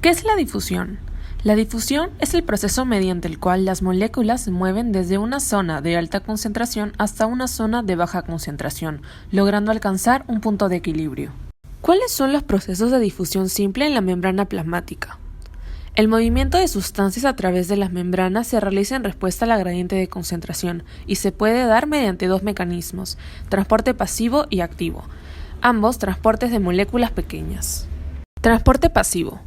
¿Qué es la difusión? La difusión es el proceso mediante el cual las moléculas se mueven desde una zona de alta concentración hasta una zona de baja concentración, logrando alcanzar un punto de equilibrio. ¿Cuáles son los procesos de difusión simple en la membrana plasmática? El movimiento de sustancias a través de las membranas se realiza en respuesta a la gradiente de concentración y se puede dar mediante dos mecanismos, transporte pasivo y activo, ambos transportes de moléculas pequeñas. Transporte pasivo.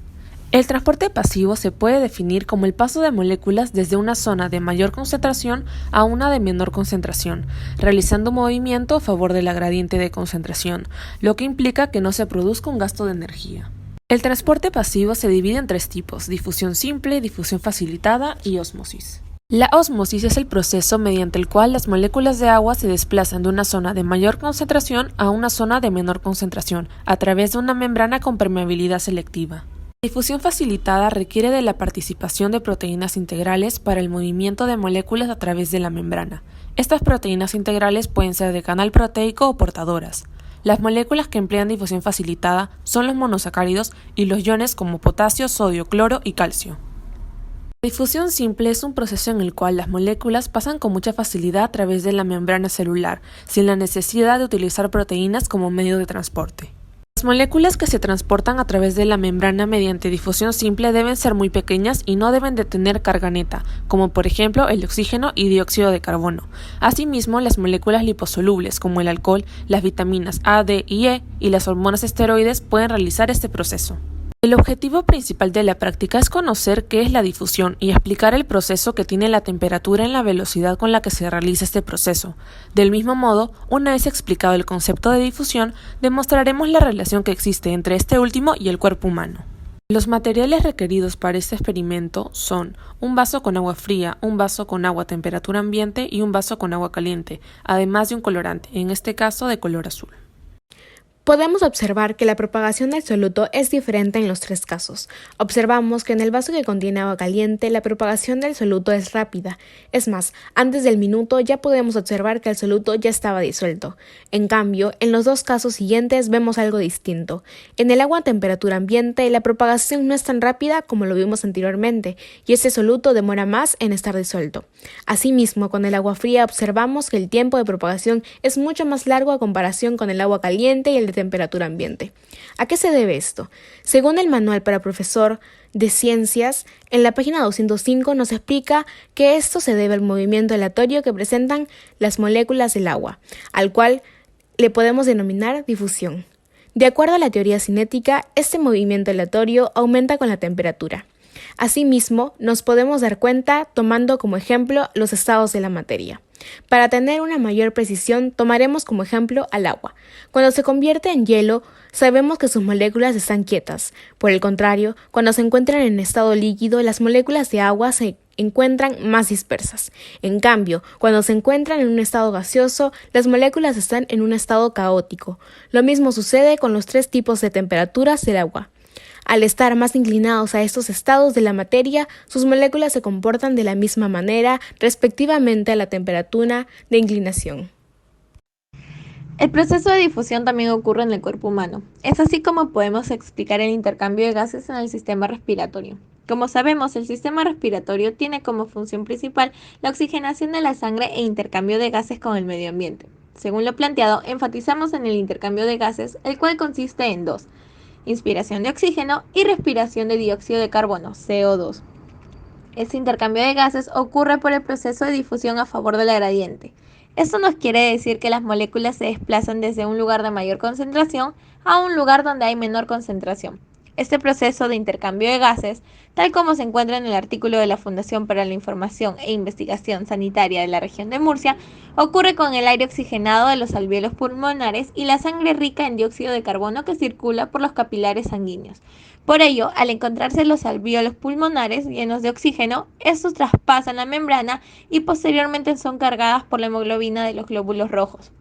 El transporte pasivo se puede definir como el paso de moléculas desde una zona de mayor concentración a una de menor concentración, realizando un movimiento a favor de la gradiente de concentración, lo que implica que no se produzca un gasto de energía. El transporte pasivo se divide en tres tipos: difusión simple, difusión facilitada y ósmosis. La ósmosis es el proceso mediante el cual las moléculas de agua se desplazan de una zona de mayor concentración a una zona de menor concentración, a través de una membrana con permeabilidad selectiva. La difusión facilitada requiere de la participación de proteínas integrales para el movimiento de moléculas a través de la membrana. Estas proteínas integrales pueden ser de canal proteico o portadoras. Las moléculas que emplean difusión facilitada son los monosacáridos y los iones como potasio, sodio, cloro y calcio. La difusión simple es un proceso en el cual las moléculas pasan con mucha facilidad a través de la membrana celular, sin la necesidad de utilizar proteínas como medio de transporte. Las moléculas que se transportan a través de la membrana mediante difusión simple deben ser muy pequeñas y no deben de tener carga neta, como por ejemplo el oxígeno y dióxido de carbono. Asimismo, las moléculas liposolubles, como el alcohol, las vitaminas A, D y E y las hormonas esteroides pueden realizar este proceso. El objetivo principal de la práctica es conocer qué es la difusión y explicar el proceso que tiene la temperatura en la velocidad con la que se realiza este proceso. Del mismo modo, una vez explicado el concepto de difusión, demostraremos la relación que existe entre este último y el cuerpo humano. Los materiales requeridos para este experimento son un vaso con agua fría, un vaso con agua a temperatura ambiente y un vaso con agua caliente, además de un colorante, en este caso de color azul. Podemos observar que la propagación del soluto es diferente en los tres casos. Observamos que en el vaso que contiene agua caliente, la propagación del soluto es rápida. Es más, antes del minuto ya podemos observar que el soluto ya estaba disuelto. En cambio, en los dos casos siguientes vemos algo distinto. En el agua a temperatura ambiente, la propagación no es tan rápida como lo vimos anteriormente, y ese soluto demora más en estar disuelto. Asimismo, con el agua fría observamos que el tiempo de propagación es mucho más largo a comparación con el agua caliente y el de temperatura ambiente. ¿A qué se debe esto? Según el Manual para Profesor de Ciencias, en la página 205 nos explica que esto se debe al movimiento aleatorio que presentan las moléculas del agua, al cual le podemos denominar difusión. De acuerdo a la teoría cinética, este movimiento aleatorio aumenta con la temperatura. Asimismo, nos podemos dar cuenta tomando como ejemplo los estados de la materia. Para tener una mayor precisión, tomaremos como ejemplo al agua. Cuando se convierte en hielo, sabemos que sus moléculas están quietas. Por el contrario, cuando se encuentran en estado líquido, las moléculas de agua se encuentran más dispersas. En cambio, cuando se encuentran en un estado gaseoso, las moléculas están en un estado caótico. Lo mismo sucede con los tres tipos de temperaturas del agua. Al estar más inclinados a estos estados de la materia, sus moléculas se comportan de la misma manera respectivamente a la temperatura de inclinación. El proceso de difusión también ocurre en el cuerpo humano. Es así como podemos explicar el intercambio de gases en el sistema respiratorio. Como sabemos, el sistema respiratorio tiene como función principal la oxigenación de la sangre e intercambio de gases con el medio ambiente. Según lo planteado, enfatizamos en el intercambio de gases, el cual consiste en dos: inspiración de oxígeno y respiración de dióxido de carbono, CO2. Este intercambio de gases ocurre por el proceso de difusión a favor de la gradiente. Esto nos quiere decir que las moléculas se desplazan desde un lugar de mayor concentración a un lugar donde hay menor concentración. Este proceso de intercambio de gases, tal como se encuentra en el artículo de la Fundación para la Información e Investigación Sanitaria de la región de Murcia, ocurre con el aire oxigenado de los alvéolos pulmonares y la sangre rica en dióxido de carbono que circula por los capilares sanguíneos. Por ello, al encontrarse los alvéolos pulmonares llenos de oxígeno, estos traspasan la membrana y posteriormente son cargadas por la hemoglobina de los glóbulos rojos.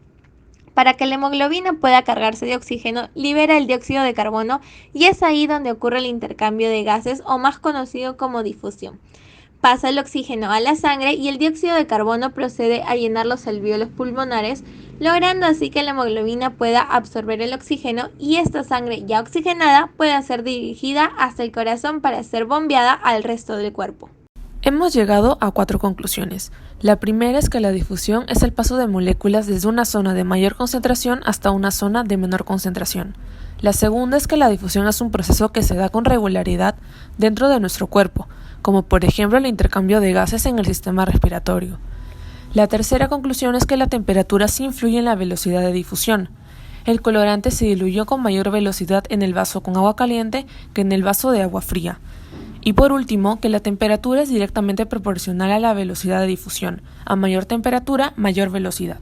Para que la hemoglobina pueda cargarse de oxígeno, libera el dióxido de carbono y es ahí donde ocurre el intercambio de gases, o más conocido como difusión. pasa el oxígeno a la sangre y el dióxido de carbono procede a llenar los alvéolos pulmonares, logrando así que la hemoglobina pueda absorber el oxígeno y esta sangre ya oxigenada pueda ser dirigida hasta el corazón para ser bombeada al resto del cuerpo. Hemos llegado a 4 conclusiones. La primera es que la difusión es el paso de moléculas desde una zona de mayor concentración hasta una zona de menor concentración. La segunda es que la difusión es un proceso que se da con regularidad dentro de nuestro cuerpo, como por ejemplo el intercambio de gases en el sistema respiratorio. La tercera conclusión es que la temperatura sí influye en la velocidad de difusión. El colorante se diluyó con mayor velocidad en el vaso con agua caliente que en el vaso de agua fría. Y por último, que la temperatura es directamente proporcional a la velocidad de difusión. A mayor temperatura, mayor velocidad.